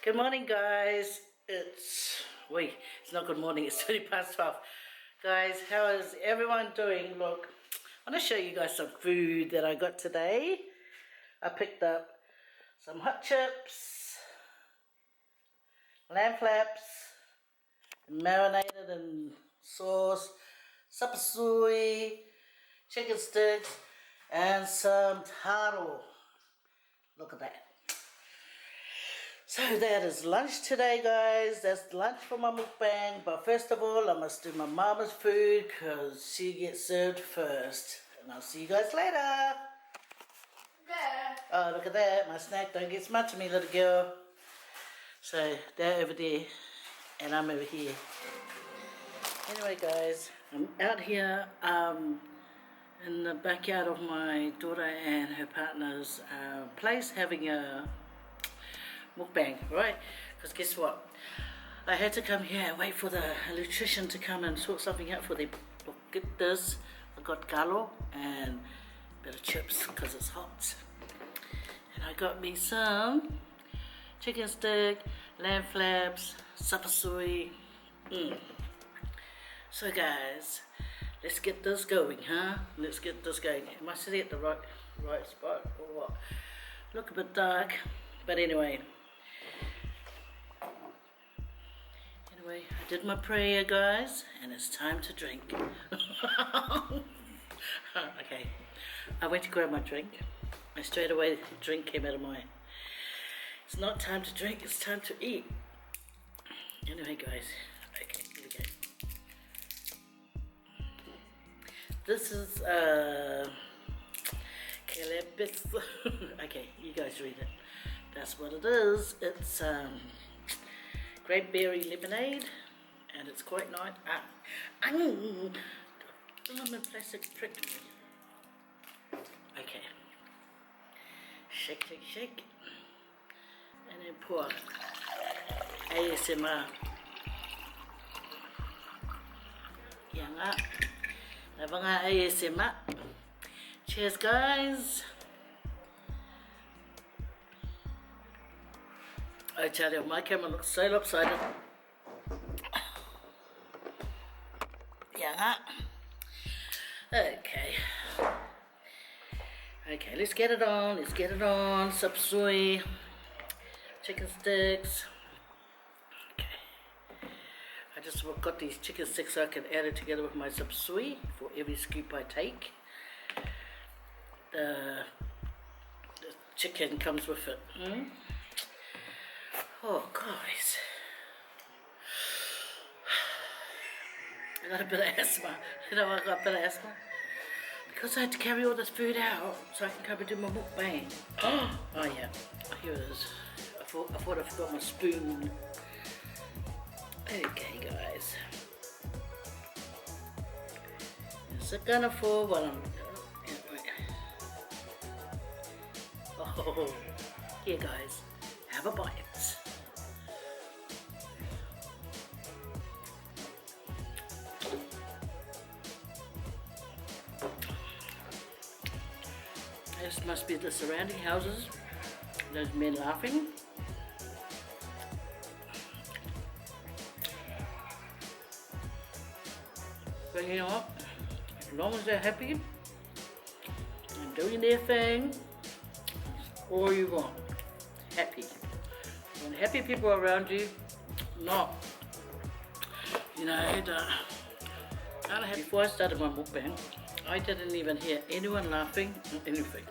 Good morning, guys. It's not good morning, it's 12:20. Guys, how is everyone doing? Look, I want to show you guys some food that I got today. I picked up some hot chips, lamb flaps, marinated in sauce, sapasui, chicken sticks, and some taro. Look at that. So that is lunch today, guys. That's lunch for my mukbang. But first of all, I must do my mama's food because she gets served first. And I'll see you guys later. There. Oh, look at that. My snack. Don't get smart to me, little girl. So they're over there and I'm over here. Anyway, guys, I'm out here in the backyard of my daughter and her partner's place having a mukbang, right? Because guess what? I had to come here and wait for the electrician to come and sort something out for them. Look, get this. I got galo and a bit of chips because it's hot. And I got me some chicken stick, lamb flaps, sapasui. So guys, let's get this going, huh? Let's get this going. Am I sitting at the right spot or what? Look a bit dark, but anyway. I did my prayer, guys, and it's time to drink. Okay, I went to grab my drink, and straight away the drink came out of mine. It's not time to drink, it's time to eat. Anyway, guys, okay, here we go. This is Calebis. Okay, you guys read it. That's what it is. It's grape berry lemonade, and it's quite nice. Lemon plastic pricked me. Okay. Shake, shake, shake. And then pour. ASMR. Yan nga. Naba nga ASMR. Cheers, guys. I tell you, my camera looks so lopsided. Yeah. Okay. Okay, let's get it on. Let's get it on. Sapasui, chicken sticks. Okay. I just got these chicken sticks so I can add it together with my sapasui for every scoop I take. The chicken comes with it. Oh, guys, I got a bit of asthma. You know, I got a bit of asthma because I had to carry all this food out so I can come and do my mukbang. Oh yeah, here it is. I thought I forgot my spoon. Okay, guys, is it gonna fall while I'm? Oh, here, guys, have a bite. This must be the surrounding houses. Those men laughing. But you know what? As long as they're happy and doing their thing, that's all you want. Happy. When happy people are around you, not, you know, before I started my mukbang, I didn't even hear anyone laughing or anything.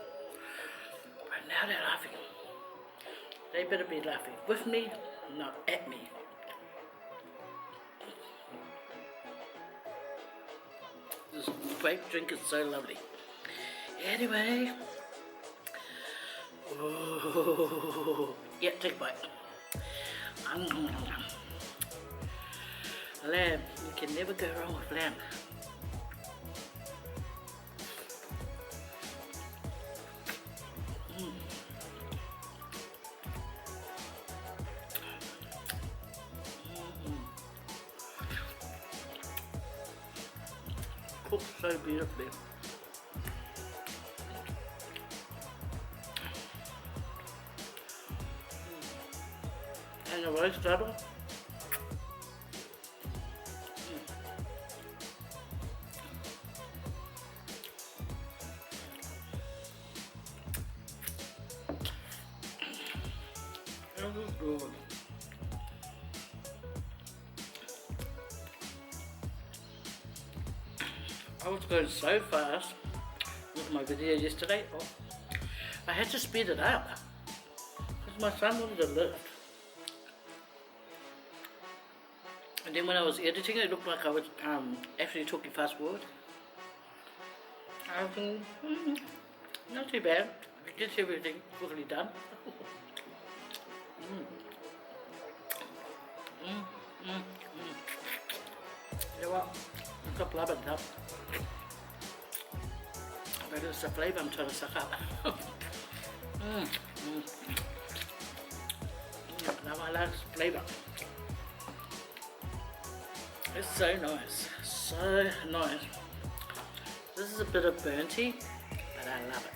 But now they're laughing. They better be laughing with me, not at me. This grape drink is so lovely. Anyway. Oh, yeah, take a bite. Lamb, you can never go wrong with lamb. Cooked so beautifully. a roast turtle. That was good. I was going so fast with my video yesterday. Oh, I had to speed it up because my son wanted to lift. And then when I was editing, it looked like I was actually talking fast forward. I was thinking, not too bad. We did everything quickly done. You know what? I've got blubber up. But it's the flavour I'm trying to suck up. Now I like flavour. It's so nice. So nice. This is a bit of burnty, but I love it.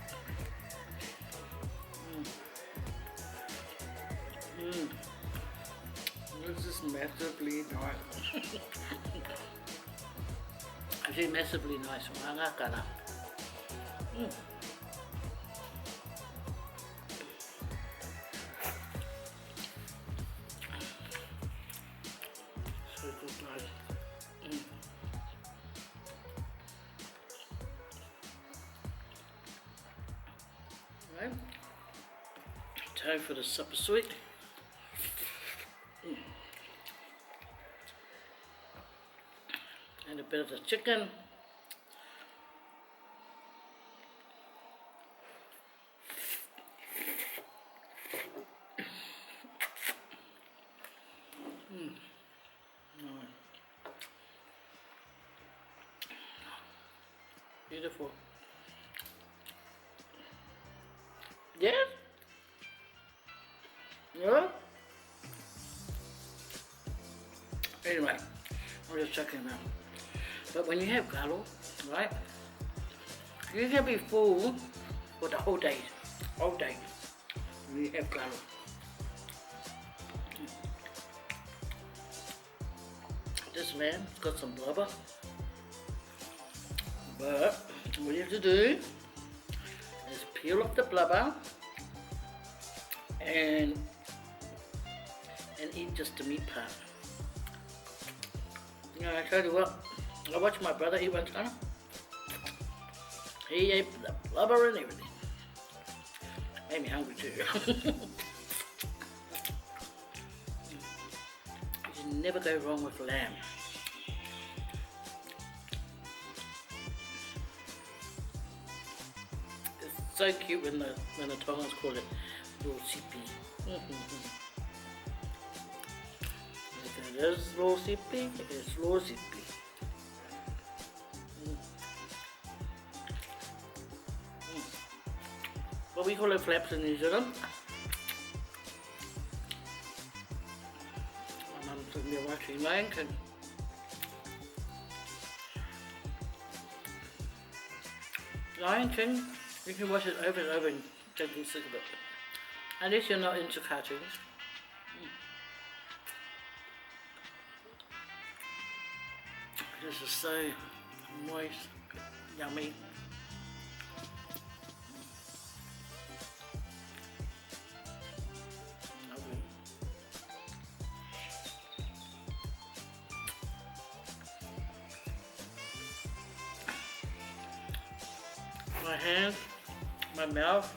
This is massively nice. Actually massively nice. Wangakara. So good, guys. Right. Time for the Sapasui. And a bit of the chicken. Beautiful. Yes? Yeah? Anyway, I'm just checking them out. But when you have kalo, right, you can be full for the whole day. All day. When you have kalo. This man's got some blubber. But what you have to do is peel off the blubber and eat just the meat part. You know, I tell you what, I watched my brother eat one time. He ate the blubber and everything. Made me hungry too. You never go wrong with lamb. So cute when the Tongans call it Luau. If it is Luau, it's Luau. But we call it flaps in New Zealand. My mum took me watching Lion King. Lion King. You can watch it over and over and don't get sick of it. Unless you're not into cartoons. This is so moist, yummy. Lovely. My hands, my mouth,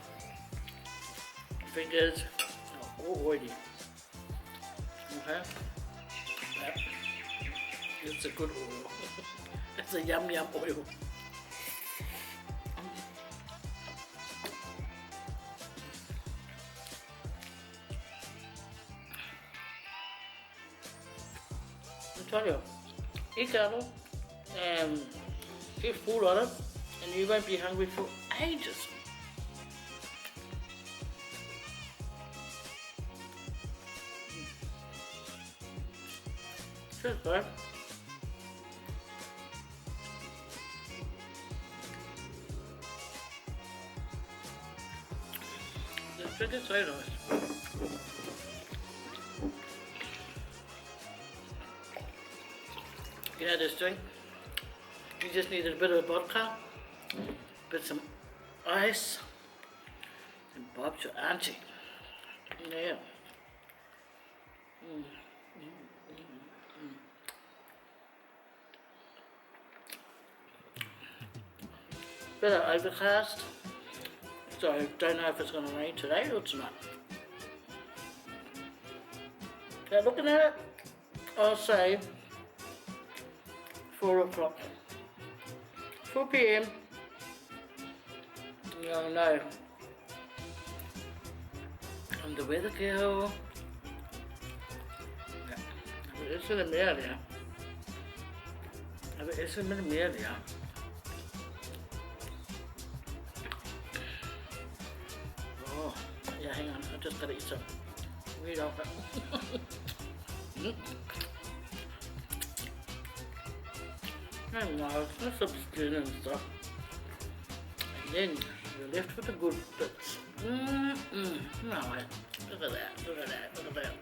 fingers are all oily. Okay? That is a good oil. It's a yum yum oil. I tell you, eat kalo and get full on it and you won't be hungry for ages. Cheers, bro. The chicken's so nice. You know this drink? You just needed a bit of vodka, bit some ice, and Bob's your auntie. Yeah. Bit of overcast, so I don't know if it's going to rain today or tonight. But looking at it, I'll say 4 o'clock. 4 p.m. No. I'm the weather girl. Ja, we is er meer, ja. We is er meer, ja. Oh, yeah, hang on. I just gotta eat some meat off it. And now, there's some skin and stuff. And then you're left with the good bits. No, look at that, look at that, look at that.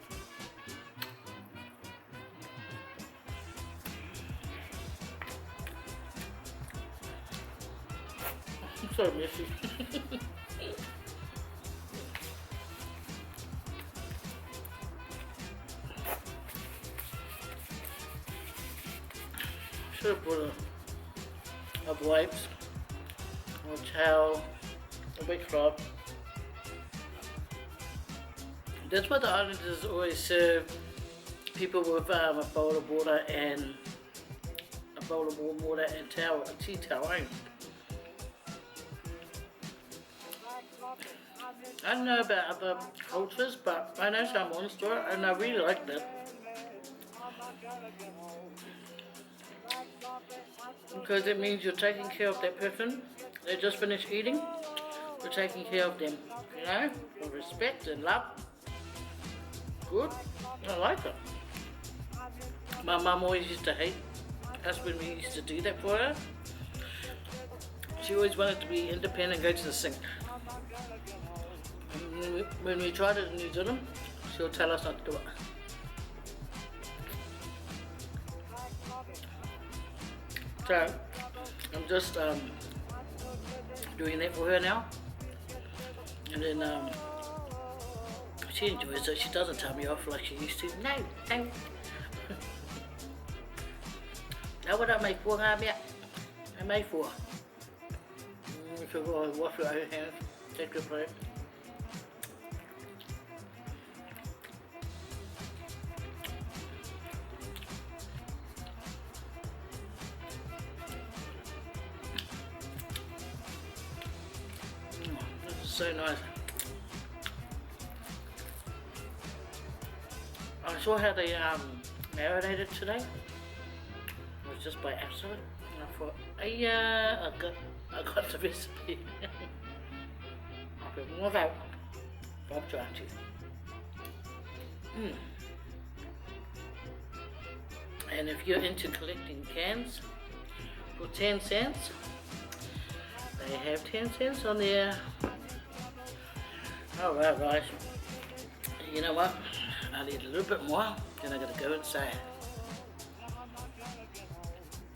I'm so messy. Should have put a wipes or towel, a big cloth. That's what the islanders always serve people with a bowl of water and warm water and towel, a tea towel. I don't know about other cultures, but I know Samoan store and I really like that. Because it means you're taking care of that person. They just finished eating. You're taking care of them, you know, with respect and love. Good. I like it. My mum always used to hate us when we used to do that for her. She always wanted to be independent and go to the sink. And when we tried it in New Zealand, she'll tell us not to do it. So, I'm just doing that for her now. And then she enjoys it. She doesn't tell me off like she used to. No. Now what I make for her, I made for her. If you go and wash your own hands, take your plate. This is so nice. I saw how they marinated today. It was just by accident. And I thought, I got the recipe. I'll put more out. Bob to auntie. And if you're into collecting cans for 10 cents, they have 10 cents on there. Alright guys, you know what? I'll eat a little bit more, then I gotta go inside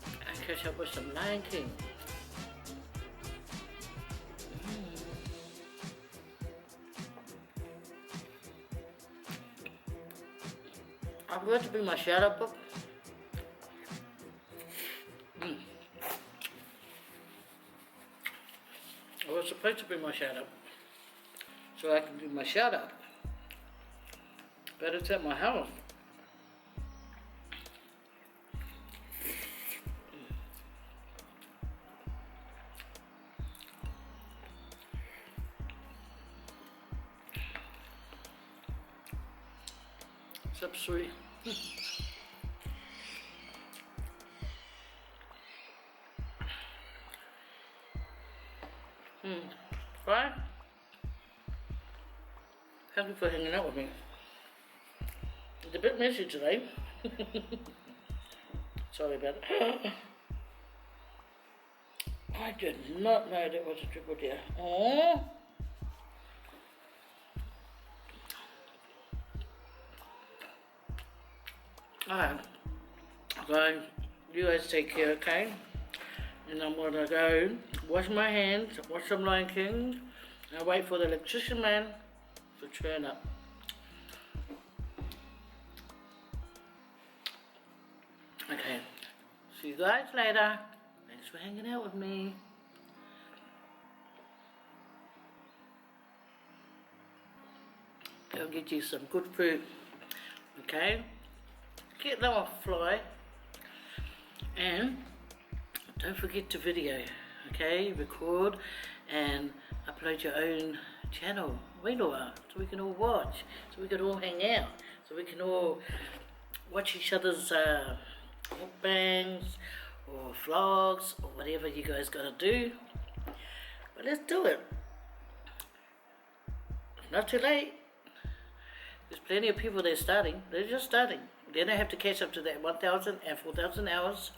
and catch up with some Lion King. I forgot to bring my shout-out book. I was supposed to bring my shout-out so I can do my shout-out. But it's at my house. Sapasui. Right? Thank you for hanging out with me. It's a bit messy today. Sorry about it. I did not know that was a triple deer. Oh. Alright. So You guys take care, okay? And I'm gonna go wash my hands, watch some Lion King, and wait for the electrician man to turn up. Okay, see you guys later. Thanks for hanging out with me. Go get you some good food, okay? Get them off fly, and don't forget to video, okay? Record and upload your own channel, Luau, so we can all watch, so we can all hang out, so we can all watch each other's mukbangs or vlogs or whatever you guys gotta do. But let's do it. Not too late. There's plenty of people they're starting. They're just starting. Then they have to catch up to that 1,000 and 4,000 hours.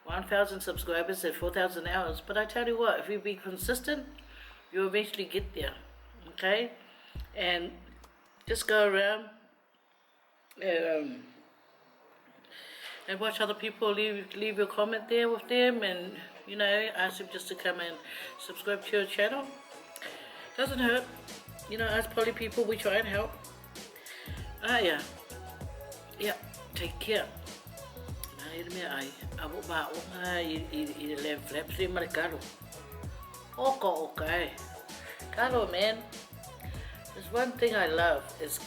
1,000 subscribers and 4,000 hours. But I tell you what, if you be consistent, you'll eventually get there. Okay? And just go around and watch other people, leave your comment there with them, and you know, ask them just to come and subscribe to your channel. Doesn't hurt. You know, us poly people, we try and help. Yeah. Yeah, take care. Okay. Kalo, man. There's one thing I love, is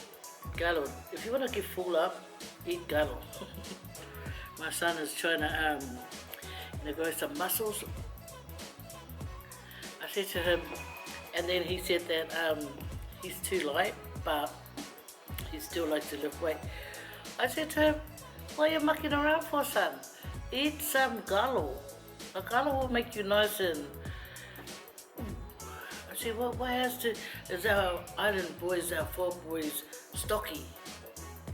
kalo. If you want to get full up, eat kalo. My son is trying to grow some muscles. I said to him, and then he said that he's too light, but he still likes to lift weight. I said to him, what are you mucking around for, son? Eat some kalo. A kalo will make you nice and... I said, well, what has to... Is our island boys, our four boys, stocky?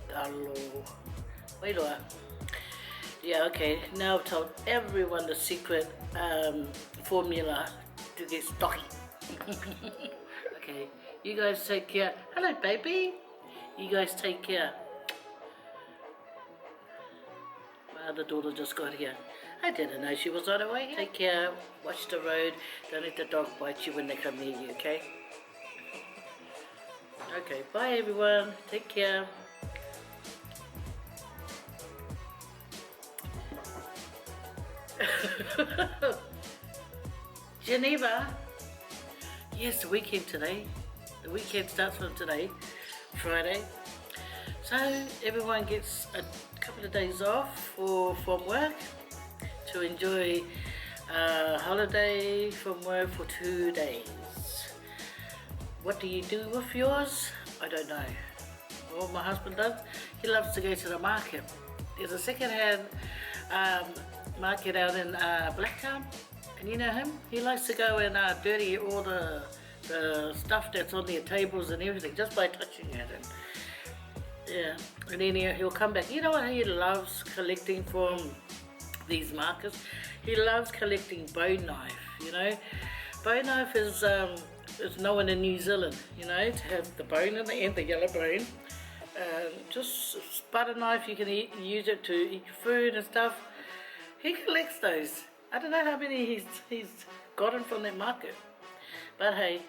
Kalo. Wait a while. Yeah, okay. Now I've told everyone the secret formula to get stocky. Okay, you guys take care. Hello, baby. You guys take care. My other daughter just got here. I didn't know she was on her way. Take care. Watch the road. Don't let the dog bite you when they come near you, okay? Okay, bye everyone. Take care. Geneva. Yes, the weekend today. The weekend starts from today, Friday. So everyone gets a couple of days off from work to enjoy a holiday from work for 2 days. What do you do with yours? I don't know. What my husband does, he loves to go to the market. There's a second-hand market out in Blacktown, and you know him? He likes to go and dirty all the stuff that's on their tables and everything just by touching it. And yeah, and then he'll come back. You know what he loves collecting from these markets? He loves collecting bone knife, you know. Bone knife is known in New Zealand, you know, to have the bone in the end, the yellow bone. Just butter knife, you can use it to eat food and stuff. He collects those. I don't know how many he's gotten from that market. But hey,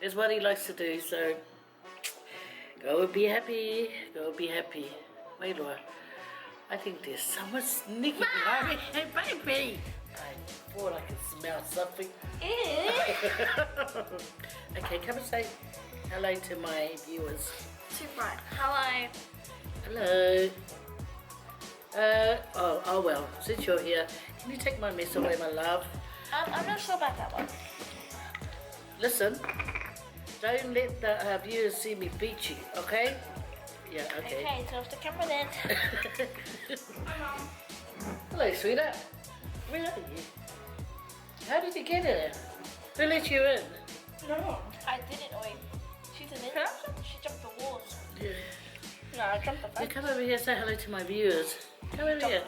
it's what he likes to do, so go and be happy. Go and be happy. Wait, Laura. I think there's someone sneaking behind me. Hey, baby! I thought I could smell something. Okay, come and say hello to my viewers. Too bright. Hello. Hello. Oh well, since you're here, can you take my mess away, my love? I'm not sure about that one. Listen, don't let the viewers see me beat you, okay? Yeah, okay. Okay, so off the camera then. Hello, sweetheart. Where are you? How did you get in? Who let you in? No, I didn't. Wait, she didn't. She jumped the walls. Yeah. No, I jumped the Yeah, fence. come over here, say hello to my viewers. Come over here.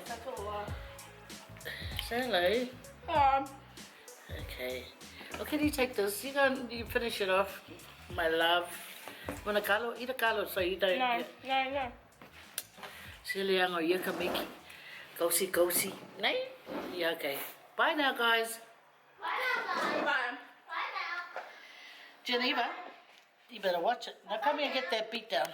Say hello. Okay. Oh, can you take this? You finish it off, my love. Want a kalo? Eat a kalo so you don't. No. Siliang or yukamiki. Go see, go see. No? Yeah, okay. Bye now, guys. Bye. Geneva, you better watch it. Now come here and get that beat down.